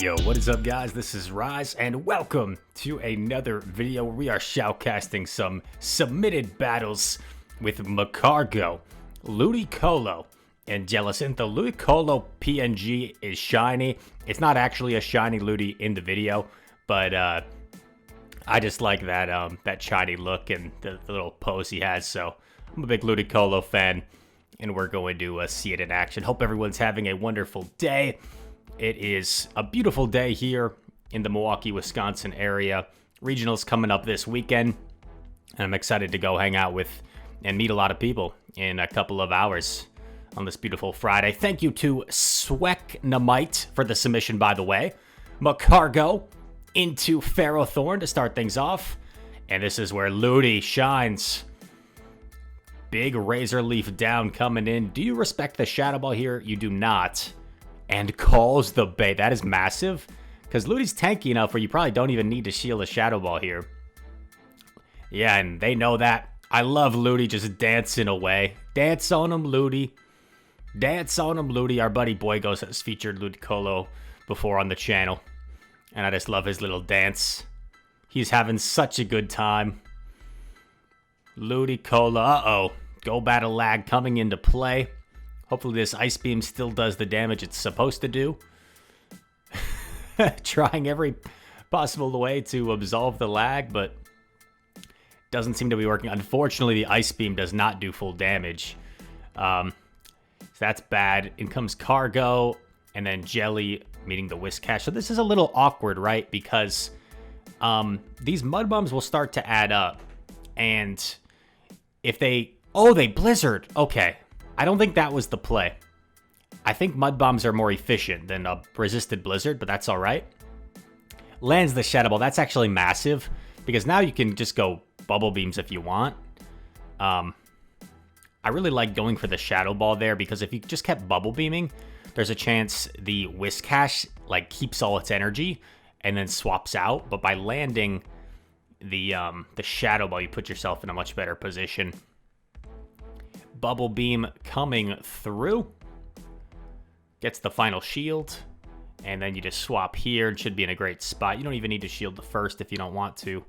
Yo, what is up guys? This is Rise and welcome to another video where we are shoutcasting some submitted battles with Magcargo, Ludicolo, and Jellicent. The Ludicolo PNG is shiny. It's not actually a shiny Ludi in the video, but I just like that that shiny look and the little pose he has, so I'm a big Ludicolo fan and we're going to see it in action. Hope everyone's having a wonderful day. It is a beautiful day here in the Milwaukee, Wisconsin area. Regionals coming up this weekend, and I'm excited to go hang out with and meet a lot of people in a couple of hours on this beautiful Friday. Thank you to Sweknamite for the submission, by the way. Magcargo into Ferrothorn to start things off, and this is where Ludi shines. Big Razor Leaf down coming in. Do you respect the Shadow Ball here? You do not. And calls the bait. That is massive, because Ludi's tanky enough where you probably don't even need to shield a Shadow Ball here. Yeah, and they know that. I love Ludi just dancing away. Dance on him, Ludi. Dance on him, Ludi. Our buddy Boygos has featured Ludicolo before on the channel, and I just love his little dance. He's having such a good time. Ludicolo. Uh-oh. Go Battle Lag coming into play. Hopefully this Ice Beam still does the damage it's supposed to do. Trying every possible way to absolve the lag, but doesn't seem to be working. Unfortunately, the Ice Beam does not do full damage. So that's bad. In comes Cargo, and then Jelly meeting the Whiscash. So this is a little awkward, right? Because these Mud Bombs will start to add up. And if they... Oh, they Blizzard. Okay. I don't think that was the play. I think Mud Bombs are more efficient than a resisted Blizzard, but that's all right. Lands the Shadow Ball. That's actually massive, because now you can just go Bubble Beams if you want. I really like going for the Shadow Ball there, because if you just kept Bubble Beaming, there's a chance the Whiscash like keeps all its energy and then swaps out. But by landing the Shadow Ball, you put yourself in a much better position. Bubble Beam coming through. Gets the final shield. And then you just swap here. It should be in a great spot. You don't even need to shield the first if you don't want to.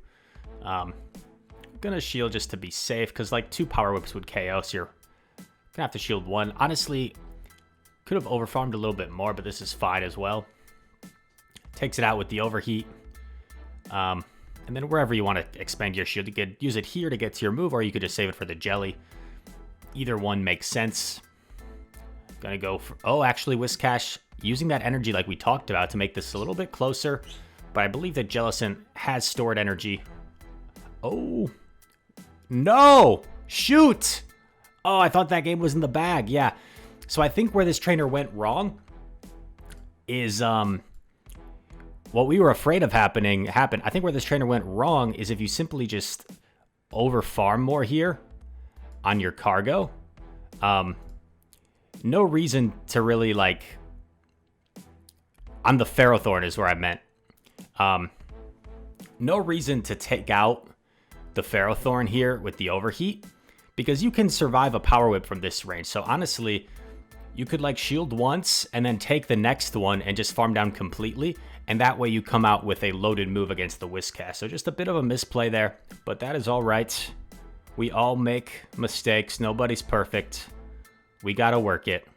Gonna shield just to be safe, because like 2 Power Whips would KO, so you're gonna have to shield 1. Honestly, could have overfarmed a little bit more, but this is fine as well. Takes it out with the Overheat. And then wherever you want to expend your shield, you could use it here to get to your move, or you could just save it for the Jelly. Either one makes sense. Gonna go for... Oh, actually, Whiscash using that energy like we talked about to make this a little bit closer. But I believe that Jellicent has stored energy. Oh. No! Shoot! Oh, I thought that game was in the bag. Yeah. So I think where this trainer went wrong is... what we were afraid of happened. I think where this trainer went wrong is if you simply just over-farm more here on your Cargo. No reason to really, like... On the Ferrothorn is where I meant. No reason to take out the Ferrothorn here with the Overheat, because you can survive a Power Whip from this range. So honestly, you could like shield once and then take the next one and just farm down completely, and that way you come out with a loaded move against the Whiscash. So just a bit of a misplay there, but that is all right. We all make mistakes. Nobody's perfect. We gotta work it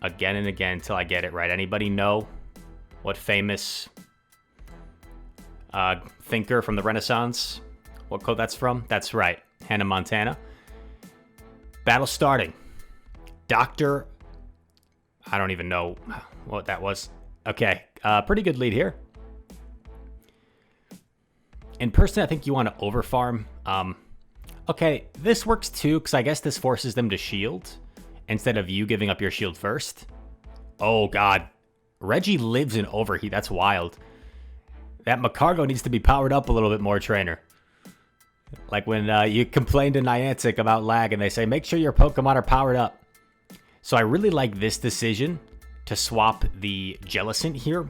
again and again until I get it right. Anybody know what famous thinker from the Renaissance, what quote that's from? That's right, Hannah Montana. Battle starting. Doctor, I don't even know what that was. Okay, pretty good lead here. In person, I think you want to overfarm. Okay, this works too, because I guess this forces them to shield instead of you giving up your shield first. Oh, God. Reggie lives in Overheat. That's wild. That Magcargo needs to be powered up a little bit more, trainer. Like when you complain to Niantic about lag and they say, make sure your Pokemon are powered up. So I really like this decision to swap the Jellicent here,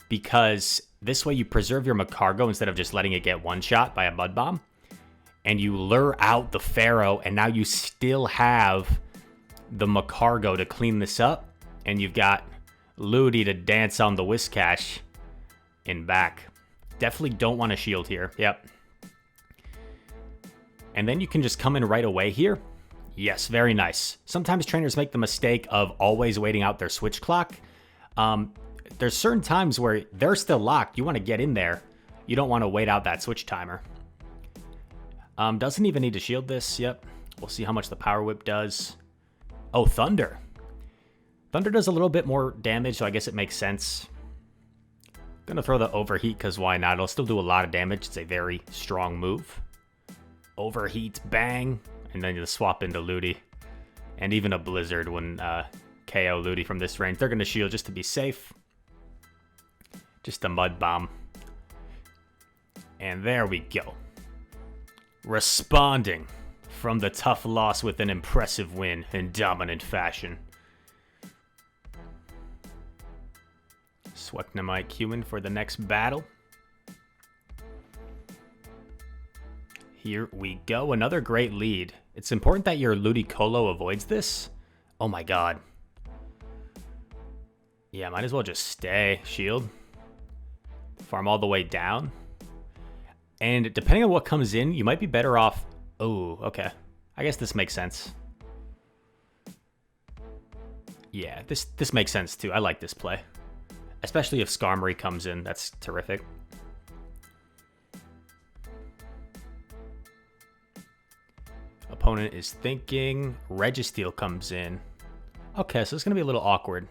because this way you preserve your Magcargo instead of just letting it get one-shot by a Mud Bomb. And you lure out the Pharaoh, and now you still have the Magcargo to clean this up, and you've got Ludi to dance on the Whiscash in back. Definitely don't want to shield here. Yep. And then you can just come in right away here. Yes, very nice. Sometimes trainers make the mistake of always waiting out their switch clock. There's certain times where they're still locked. You want to get in there. You don't want to wait out that switch timer. Doesn't even need to shield this. Yep. We'll see how much the Power Whip does. Oh, Thunder. Thunder does a little bit more damage, so I guess it makes sense. Gonna throw the Overheat, because why not? It'll still do a lot of damage. It's a very strong move. Overheat, bang. And then you swap into Ludi. And even a Blizzard when KO Ludi from this range. They're gonna shield just to be safe. Just a Mud Bomb. And there we go. Responding from the tough loss with an impressive win in dominant fashion. Sweknamite Human for the next battle. Here we go. Another great lead. It's important that your Ludicolo avoids this. Oh my god. Yeah, might as well just stay. Shield. Farm all the way down. And depending on what comes in, you might be better off... Oh, okay. I guess this makes sense. Yeah, this makes sense too. I like this play. Especially if Skarmory comes in. That's terrific. Opponent is thinking. Registeel comes in. Okay, so it's going to be a little awkward.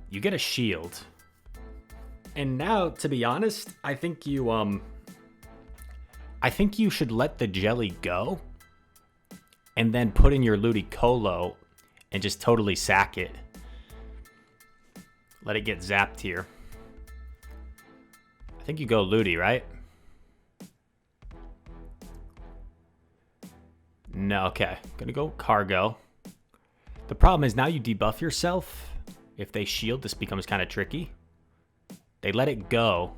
You get a shield. And now, to be honest, I think you should let the jelly go and then put in your Ludicolo and just totally sack it. Let it get zapped here. I think you go Ludi, right? No, okay. Gonna go Cargo. The problem is now you debuff yourself. If they shield, this becomes kind of tricky. They let it go.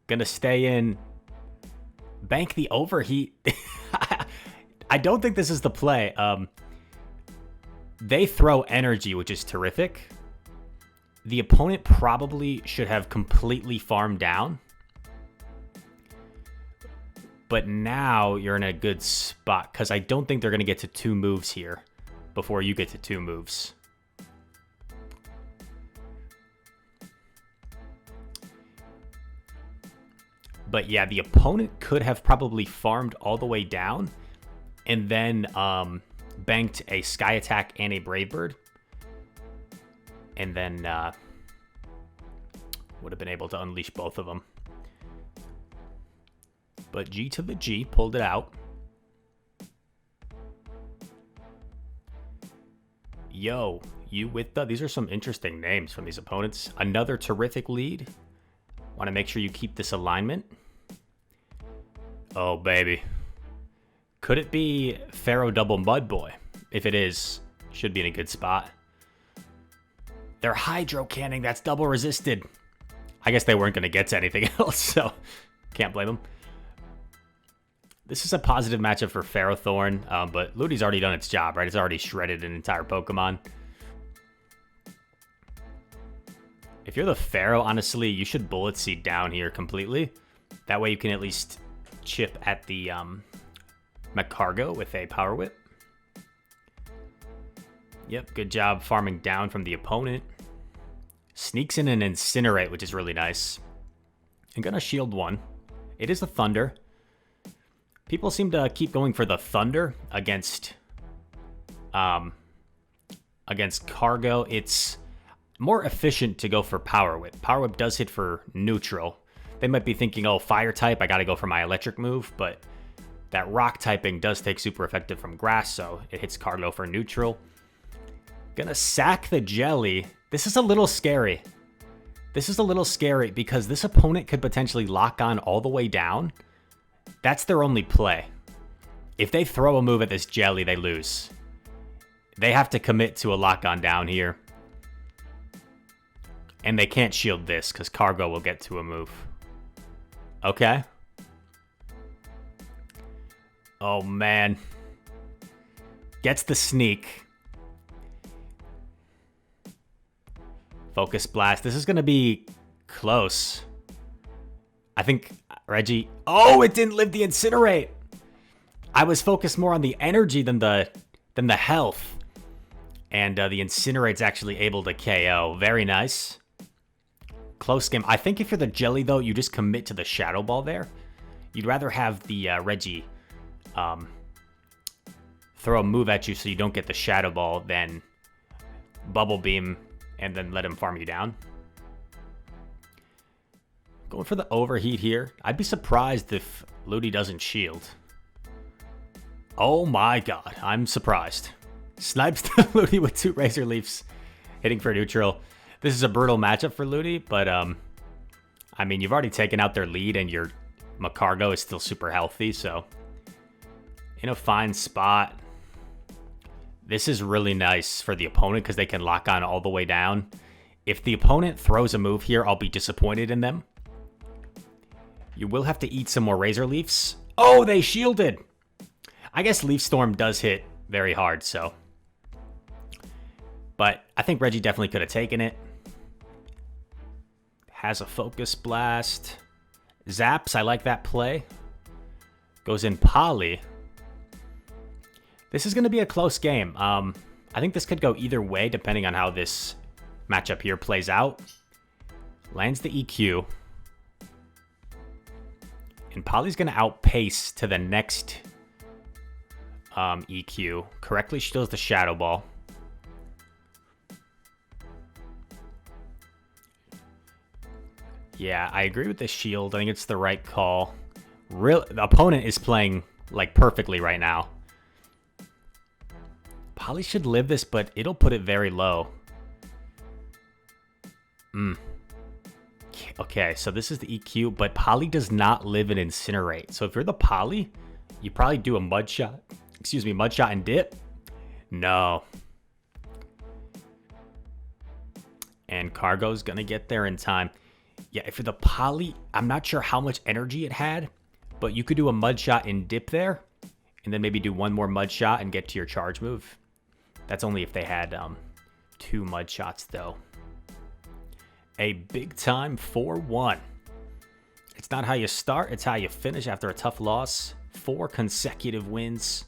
Gonna stay in. Bank the Overheat. I don't think this is the play. They throw energy, which is terrific. The opponent probably should have completely farmed down. But now you're in a good spot, because I don't think they're going to get to 2 moves here before you get to 2 moves. But yeah, the opponent could have probably farmed all the way down and then banked a Sky Attack and a Brave Bird. And then would have been able to unleash both of them. But G to the G pulled it out. Yo, you with the... These are some interesting names from these opponents. Another terrific lead. Want to make sure you keep this alignment. Oh, baby. Could it be Pharaoh Double Mud Boy? If it is, should be in a good spot. They're Hydro Canning. That's double resisted. I guess they weren't going to get to anything else, so can't blame them. This is a positive matchup for Ferrothorn, but Ludi's already done its job, right? It's already shredded an entire Pokemon. If you're the Pharaoh, honestly, you should Bullet Seed down here completely. That way you can at least chip at the Magcargo with a Power Whip. Yep, good job farming down from the opponent. Sneaks in an Incinerate, which is really nice. I'm gonna shield one. It is a Thunder. People seem to keep going for the Thunder against Cargo. It's more efficient to go for Power Whip. Power Whip does hit for neutral. They might be thinking, oh, Fire type, I gotta go for my Electric move, but that Rock typing does take super effective from Grass, so it hits Cargo for neutral. Gonna sack the Jelly. This is a little scary. This is a little scary because this opponent could potentially lock on all the way down. That's their only play. If they throw a move at this Jelly, they lose. They have to commit to a lock on down here. And they can't shield this because Cargo will get to a move. Okay. Oh, man. Gets the sneak. Focus Blast. This is going to be close. I think Reggie... Oh, it didn't live the Incinerate. I was focused more on the energy than the health. And the Incinerate's actually able to KO. Very nice. Close game. I think if you're the Jelly, though, you just commit to the Shadow Ball there. You'd rather have the Reggie throw a move at you so you don't get the Shadow Ball than Bubble Beam and then let him farm you down. Going for the Overheat here. I'd be surprised if Ludi doesn't shield. Oh my god, I'm surprised. Snipes the Ludi with 2 Razor Leafs, hitting for neutral. This is a brutal matchup for Ludi, but I mean, you've already taken out their lead and your Magcargo is still super healthy, so in a fine spot. This is really nice for the opponent because they can lock on all the way down. If the opponent throws a move here, I'll be disappointed in them. You will have to eat some more Razor Leafs. Oh, they shielded. I guess Leaf Storm does hit very hard, so. But I think Reggie definitely could have taken it. Has a Focus Blast. Zaps, I like that play. Goes in Poly. This is going to be a close game. I think this could go either way depending on how this matchup here plays out. Lands the EQ. And Poly's going to outpace to the next EQ. Correctly steals the Shadow Ball. Yeah, I agree with the shield. I think it's the right call. The opponent is playing like perfectly right now. Poly should live this, but it'll put it very low. Okay, so this is the EQ, but Poly does not live an Incinerate. So if you're the Poly, you probably do a Mud Shot. Excuse me, Mud Shot and dip? No. And Cargo's gonna get there in time. Yeah, if you're the Poly, I'm not sure how much energy it had, but you could do a Mud Shot and dip there, and then maybe do one more Mud Shot and get to your charge move. That's only if they had 2 Mud Shots, though. A big-time 4-1. It's not how you start, it's how you finish after a tough loss. 4 consecutive wins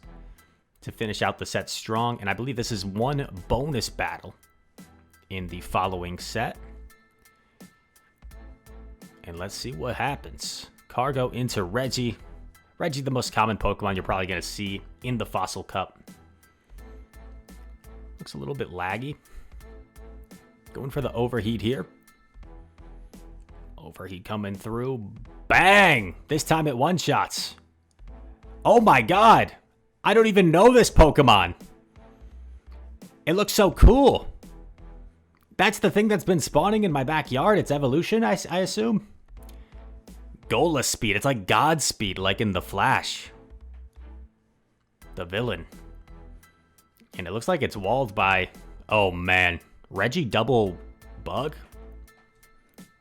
to finish out the set strong, and I believe this is 1 bonus battle in the following set. And let's see what happens. Cargo into Reggie. Reggie, the most common Pokemon you're probably going to see in the Fossil Cup. Looks a little bit laggy. Going for the Overheat here. Overheat coming through. Bang! This time it one-shots. Oh my god! I don't even know this Pokemon. It looks so cool. That's the thing that's been spawning in my backyard. It's evolution, I assume. Gola speed. It's like God speed, like in The Flash. The villain. And it looks like it's walled by... Oh, man. Reggie double bug?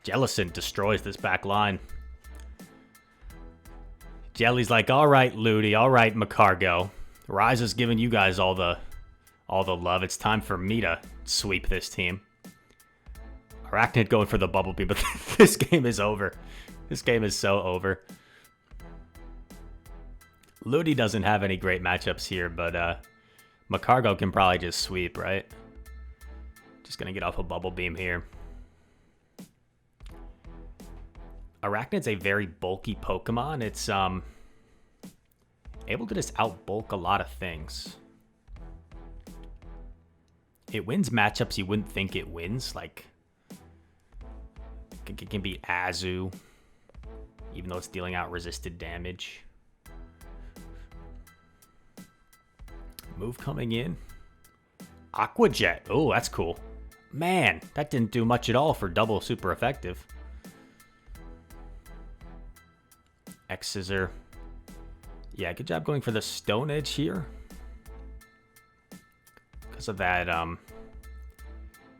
Jellicent destroys this back line. Jelly's like, all right, Ludi. All right, Magcargo. Rise is giving you guys all the love. It's time for me to sweep this team. Arachnid going for the Bubble Beam, but this game is over. This game is so over. Ludi doesn't have any great matchups here, but Magcargo can probably just sweep, right? Just gonna get off a Bubble Beam here. Arachnid's a very bulky Pokemon. It's able to just outbulk a lot of things. It wins matchups you wouldn't think it wins, like it can beat Azu, even though it's dealing out resisted damage. Move coming in. Aqua Jet. Oh, that's cool. Man, that didn't do much at all for double super effective. X-Scissor. Yeah, good job going for the Stone Edge here. Because of that,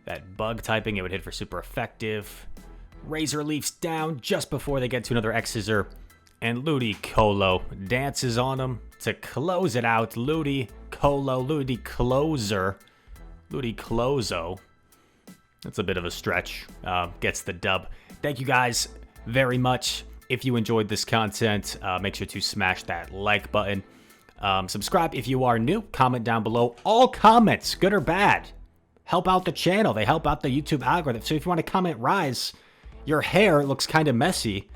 that bug typing, it would hit for super effective. Razor Leafs down just before they get to another X-Scissor. And Ludicolo dances on him to close it out. Ludicolo, Ludicloser, Ludiclozo. That's a bit of a stretch. Gets the dub. Thank you guys very much. If you enjoyed this content, make sure to smash that like button. Subscribe if you are new. Comment down below. All comments, good or bad, help out the channel. They help out the YouTube algorithm. So if you want to comment, Rise, your hair looks kind of messy.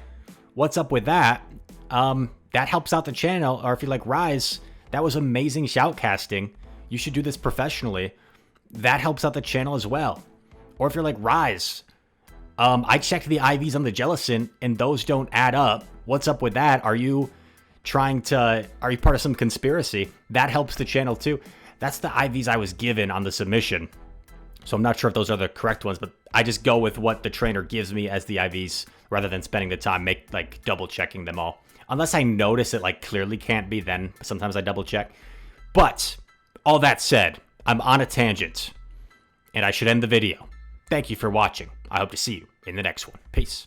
What's up with that? That helps out the channel. Or if you're like, Rise, that was amazing shoutcasting. You should do this professionally. That helps out the channel as well. Or if you're like, Rise, I checked the IVs on the Jellicent and those don't add up. What's up with that? Are you part of some conspiracy? That helps the channel too. That's the IVs I was given on the submission. So I'm not sure if those are the correct ones, but I just go with what the trainer gives me as the IVs rather than spending the time double checking them all. Unless I notice it clearly can't be, then sometimes I double check. But all that said, I'm on a tangent and I should end the video. Thank you for watching. I hope to see you in the next one. Peace.